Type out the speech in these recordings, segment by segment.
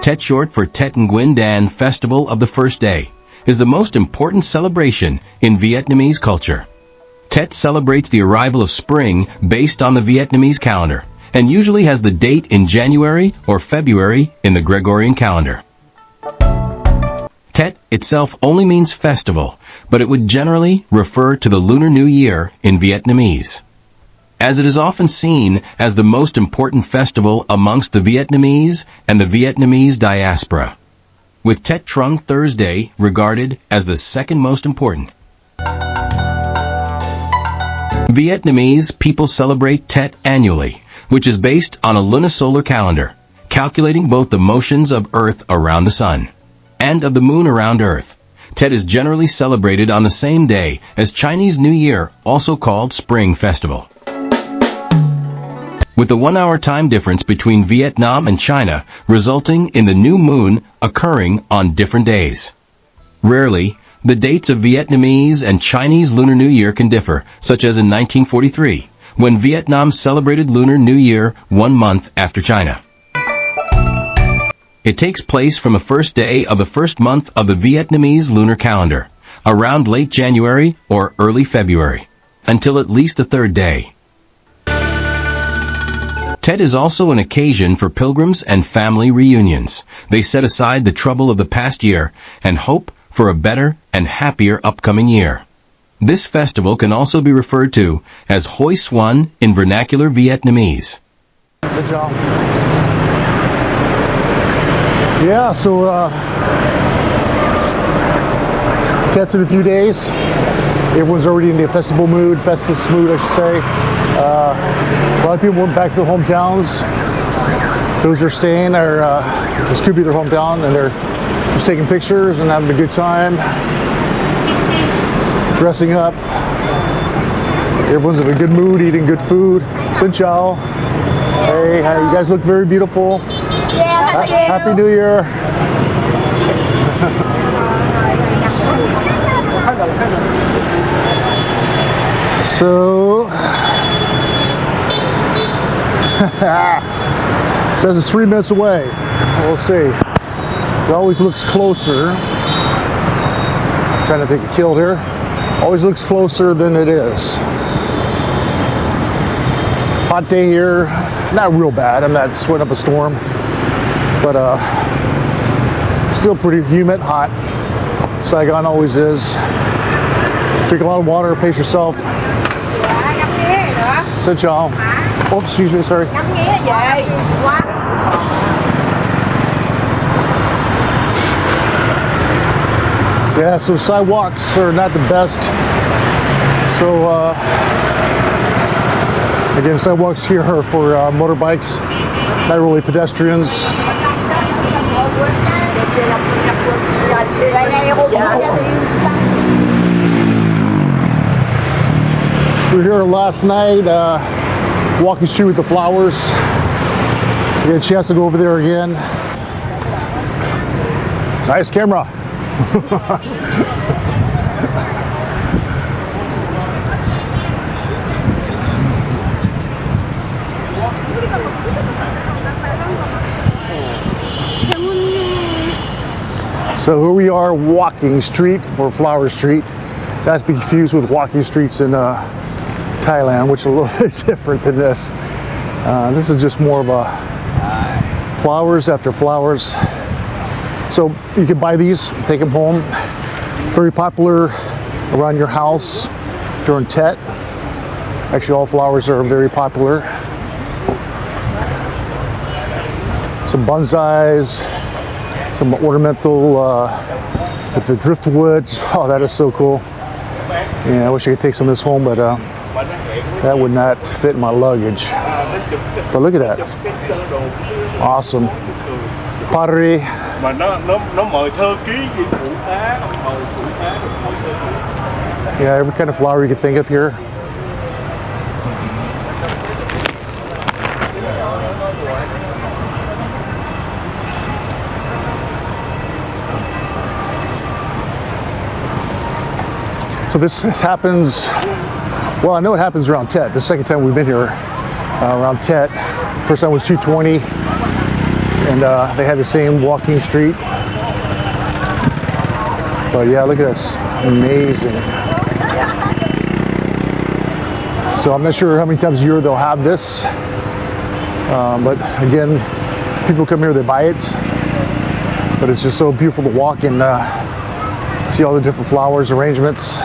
Tet, short for Tết Nguyên Đán, Festival of the First Day, is the most important celebration in Vietnamese culture. Tet celebrates the arrival of spring based on the Vietnamese calendar and usually has the date in January or February in the Gregorian calendar. Tet itself only means festival, but it would generally refer to the Lunar New Year in Vietnamese, as it is often seen as the most important festival amongst the Vietnamese and the Vietnamese diaspora, with Tet Trung Thursday regarded as the second most important. Vietnamese people celebrate Tet annually, which is based on a lunisolar calendar, calculating both the motions of Earth around the Sun and of the Moon around Earth. Tet is generally celebrated on the same day as Chinese New Year, also called Spring Festival. With the 1-hour time difference between Vietnam and China, resulting in the new moon occurring on different days. Rarely, the dates of Vietnamese and Chinese Lunar New Year can differ, such as in 1943, when Vietnam celebrated Lunar New Year 1 month after China. It takes place from the first day of the first month of the Vietnamese lunar calendar, around late January or early February, until at least the third day. Tet is also an occasion for pilgrims and family reunions. They set aside the trouble of the past year and hope for a better and happier upcoming year. This festival can also be referred to as Hoi Xuân in vernacular Vietnamese. Good job. Yeah, so Tet's in a few days. Everyone's already in the festival mood, festus mood, I should say. A lot of people went back to their hometowns. Those who are staying this could be their hometown, and they're just taking pictures and having a good time, dressing up. Everyone's in a good mood, eating good food. Xin chào. Hey, you guys look very beautiful. Yeah, Happy New Year. So, says it's 3 minutes away. We'll see. It always looks closer. I'm trying to think of killed here. Always looks closer than it is. Hot day here. Not real bad. I'm not sweating up a storm. But still pretty humid, hot. Saigon always is. Drink a lot of water, pace yourself. Xin chào. Oh, excuse me, sorry. Yeah, so sidewalks are not the best. So again, sidewalks here are for motorbikes, not really pedestrians. We were here last night, walking street with the flowers. We had a chance to go over there again. Nice camera. So here we are, walking street, or flower street. Not to be confused with walking streets in Thailand, which are a little bit different than this. This is just more of a flowers after flowers. So you can buy these, take them home. Very popular around your house during Tet. Actually, all flowers are very popular. Some bonsais, some ornamental with the driftwood. Oh, that is so cool. Yeah, I wish I could take some of this home, but that would not fit my luggage. But look at that. Awesome. Pottery. Yeah, every kind of flower you can think of here. So this happens, well, I know it happens around Tet. The second time we've been here around Tet. First time was 220. And they had the same walking street. But yeah, look at this, amazing. So I'm not sure how many times a year they'll have this. But again, people come here, they buy it. But it's just so beautiful to walk and see all the different flowers, arrangements.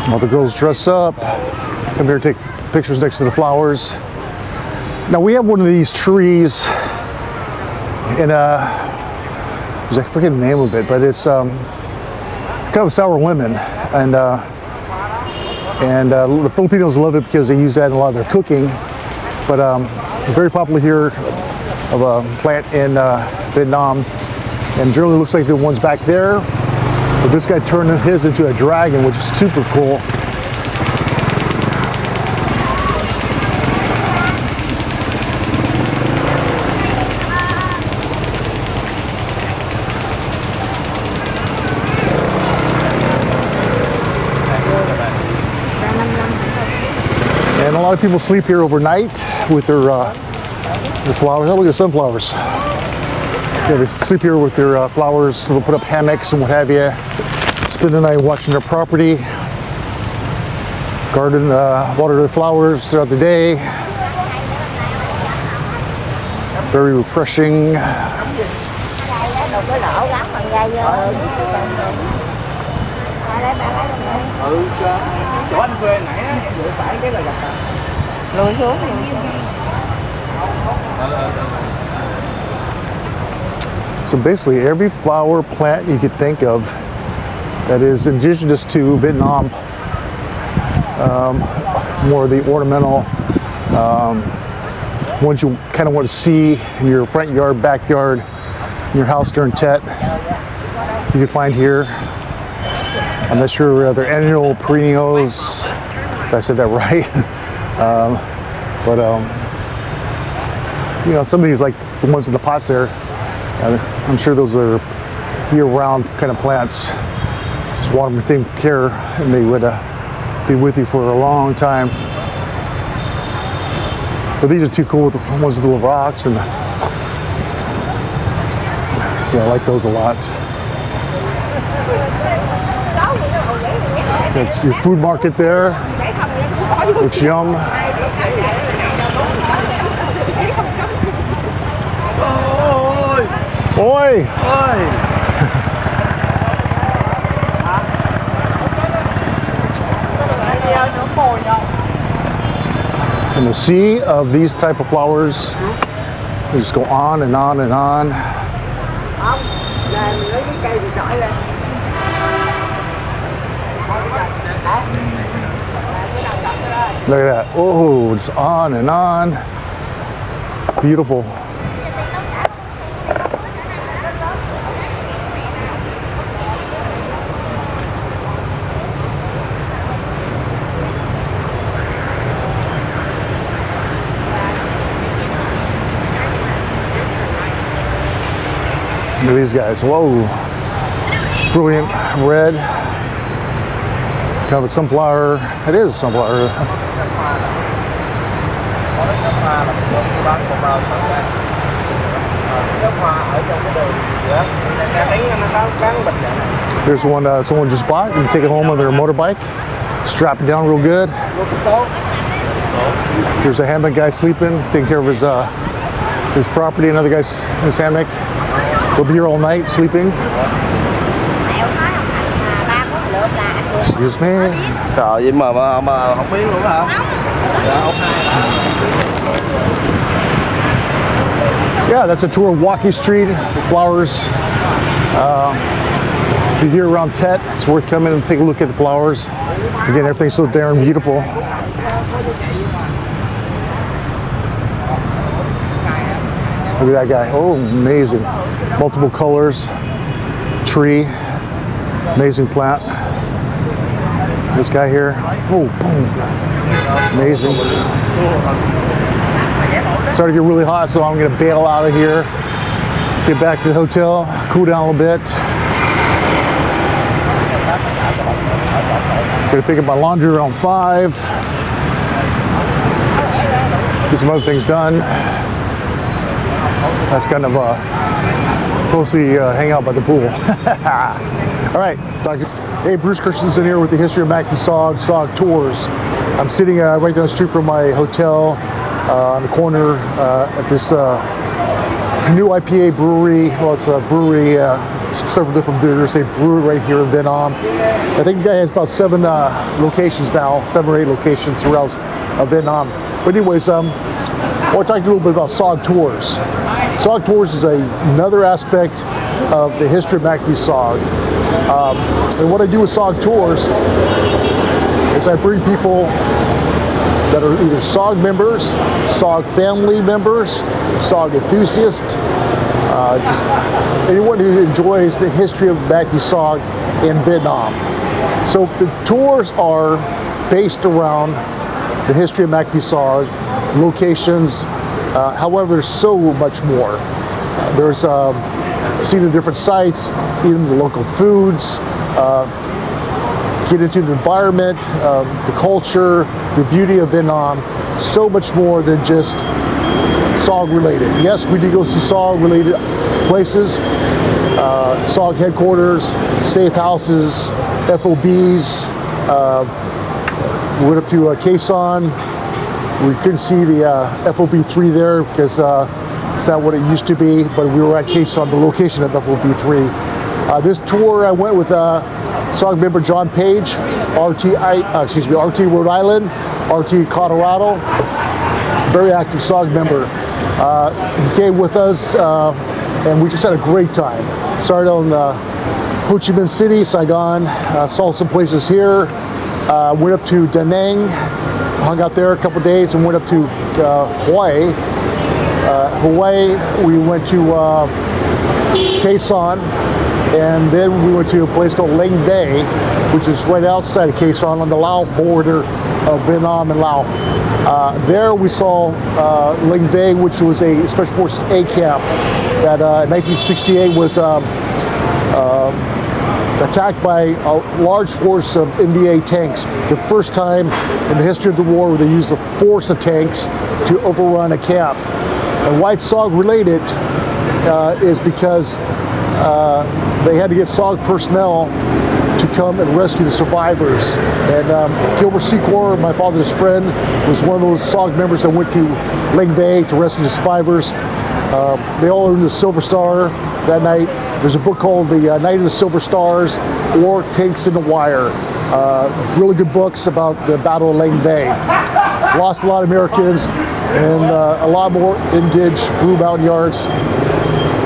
All the girls dress up, come here, take pictures next to the flowers. Now we have one of these trees in I forget the name of it, but it's kind of a sour lemon, and the Filipinos love it because they use that in a lot of their cooking. But very popular here of a plant in Vietnam, and generally looks like the ones back there. But this guy turned his into a dragon, which is super cool. And a lot of people sleep here overnight with their flowers. Oh, look at sunflowers. Yeah, they sleep here with their flowers, so they'll put up hammocks and what have you. Spend the night watching their property. Garden, water their flowers throughout the day. Very refreshing. So basically every flower plant you could think of that is indigenous to Vietnam, more of the ornamental ones you kind of want to see in your front yard, backyard, in your house during Tet, you can find here. I'm not sure they're annual perennials, if I said that right. But you know, some of these, like the ones in the pots there, I'm sure those are year-round kind of plants. Just water them, take care, and they would be with you for a long time. But these are too cool, the ones with the little rocks, and yeah, I like those a lot. That's your food market there. Looks yum. Oi! And the sea of these type of flowers, they just go on and on and on. Look at that. Oh, just on and on. Beautiful. Look at these guys. Whoa. Brilliant red. Kind of a sunflower. It is a sunflower. Here's one someone just bought. You can take it home on their motorbike, strap it down real good. Here's a hammock guy sleeping, taking care of his property. Another guy's in his hammock. He'll be here all night sleeping. Excuse me. Trời vậy mà không biết luôn hả? Yeah, that's a tour of Walking Street, flowers. If you're here around Tet, it's worth coming and take a look at the flowers. Again, everything's so darn beautiful. Look at that guy. Oh, amazing. Multiple colors. Tree. Amazing plant. This guy here. Oh, boom. Amazing. It's starting to get really hot, so I'm going to bail out of here. Get back to the hotel, cool down a little bit. Gonna pick up my laundry around 5. Get some other things done. That's kind of mostly hang out by the pool. All right, hey, Bruce Christensen here with the history of MACV-SOG Tours. I'm sitting right down the street from my hotel on the corner at this new IPA brewery. Well, it's a brewery, several different beers. They brew it right here in Vietnam. I think the guy has about 7 locations now, 7 or 8 locations throughout Vietnam. But anyways, I want to talk to you a little bit about SOG Tours. SOG Tours is another aspect of the history of MACV-SOG. And what I do with SOG Tours is I bring people that are either SOG members, SOG family members, SOG enthusiasts, just anyone who enjoys the history of MACV-SOG in Vietnam. So the tours are based around the history of MACV-SOG, locations. However, there's so much more. There's seeing the different sites, eating the local foods, get into the environment, the culture, the beauty of Vietnam. So much more than just SOG related. Yes, we do go see SOG related places, SOG headquarters, safe houses, FOBs. We went up to Khe Sanh. We couldn't see the FOB3 there because it's not what it used to be, but we were at Khe Sanh, the location of FOB3. This tour I went with SOG member John Page, RT Rhode Island, RT Colorado, very active SOG member. He came with us and we just had a great time. Started on Ho Chi Minh City, Saigon, saw some places here, went up to Da Nang, hung out there a couple days, and went up to Hawaii. Hawaii, we went to Khe Sanh, and then we went to a place called Lang Bay, which is right outside of Khe Sanh on the Lao border of Vietnam and Laos. There we saw Lang Bay, which was a Special Forces A camp that in 1968 was attacked by a large force of NVA tanks. The first time in the history of the war where they used the force of tanks to overrun a camp. And why it's SOG related is because they had to get SOG personnel to come and rescue the survivors. And Gilbert Secor, my father's friend, was one of those SOG members that went to Lang Bay to rescue the survivors. They all earned the Silver Star that night. There's a book called The Night of the Silver Stars or Tanks in the Wire. Really good books about the Battle of Lang Bay. Lost a lot of Americans and a lot more engaged Blue Mountain Yards.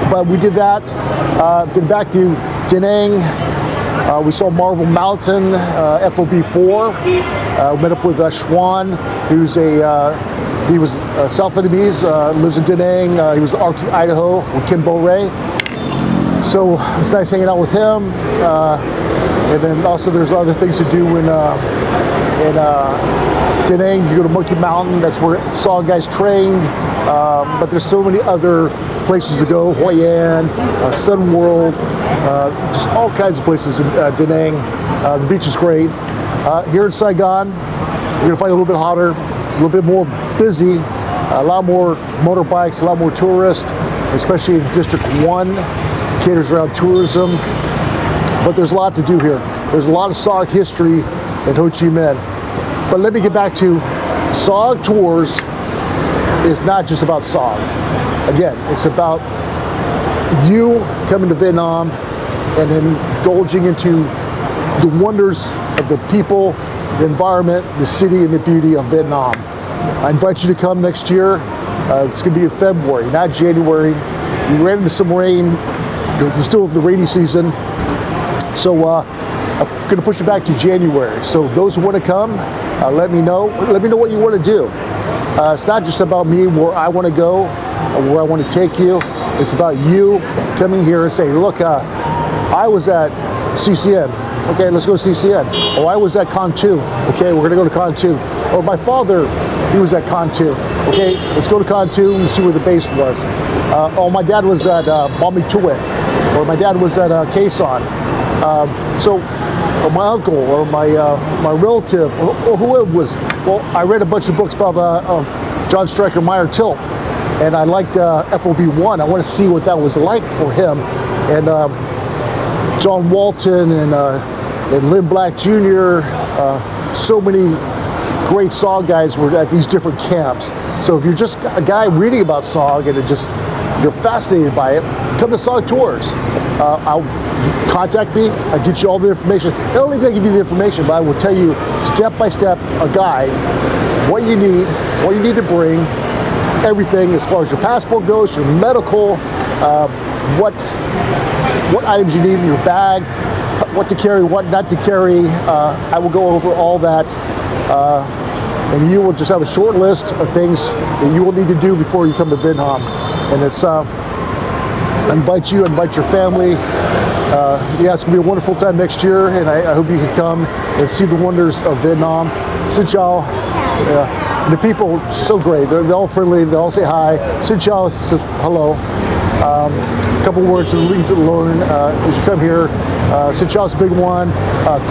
But we did that. Been back to Da Nang. We saw Marble Mountain, FOB4. Met up with Schwan, who's he was South Vietnamese, lives in Da Nang. He was RT Idaho with Kim Bo Ray. So it's nice hanging out with him. And then also there's other things to do in Da Nang. You go to Monkey Mountain, that's where SOG guys trained. But there's so many other places to go. Hoi An, Sun World, just all kinds of places in Da Nang. The beach is great. Here in Saigon, you're gonna find it a little bit hotter, a little bit more busy, a lot more motorbikes, a lot more tourists, especially in District 1. Caters around tourism, but there's a lot to do here. There's a lot of SOG history in Ho Chi Minh. But let me get back to SOG Tours is not just about SOG. Again, it's about you coming to Vietnam and indulging into the wonders of the people, the environment, the city, and the beauty of Vietnam. I invite you to come next year. It's going to be in February, not January. We ran into some rain. It's still the rainy season, so I'm going to push it back to January. So those who want to come, let me know. Let me know what you want to do. It's not just about me, where I want to go, or where I want to take you. It's about you coming here and saying, look, I was at CCN. Okay, let's go to CCN. Oh, I was at Con 2. Okay, we're going to go to Con 2. Or my father, he was at Con 2. Okay, let's go to Con 2 and see where the base was. Oh, my dad was at Bom Tuet. Or my dad was at Khe Sanh. So or my uncle or my relative or whoever was. Well, I read a bunch of books about John Stryker Meyer Tilt, and I liked FOB1. I want to see what that was like for him, and John Walton and Lynn Black Jr. So many great SOG guys were at these different camps. So if you're just a guy reading about SOG and you're fascinated by it, come to SOG Tours. I'll contact me. I'll get you all the information. Not only do I give you the information, but I will tell you step by step a guide, what you need to bring, everything as far as your passport goes, your medical, what items you need in your bag, what to carry, what not to carry. I will go over all that. And you will just have a short list of things that you will need to do before you come to Vietnam. And it's invite your family. Yeah, it's gonna be a wonderful time next year, and I hope you can come and see the wonders of Vietnam. Xin chào. Yeah. And the people so great. They're all friendly. They all say hi. Xin chào says hello. A couple words to learn as you come here. Xin chào is a big one.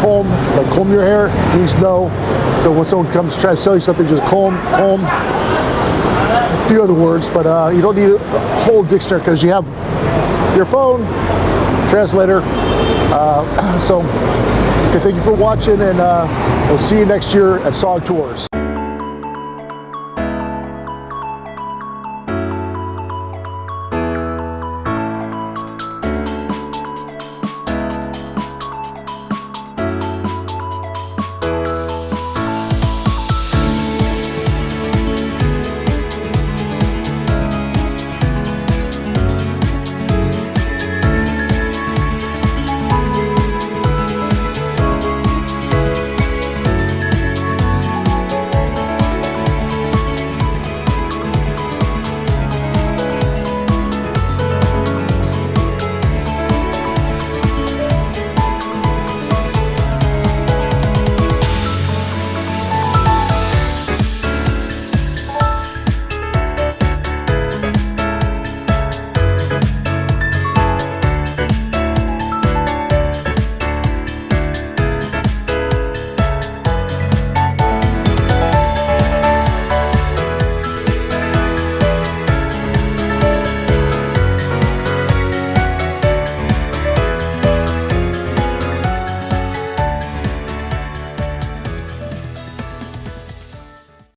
Comb, like comb your hair, means no. So when someone comes to try to sell you something, just comb. A few other words, but you don't need a whole dictionary because you have your phone, translator. So okay, thank you for watching, and we'll see you next year at SOG Tours.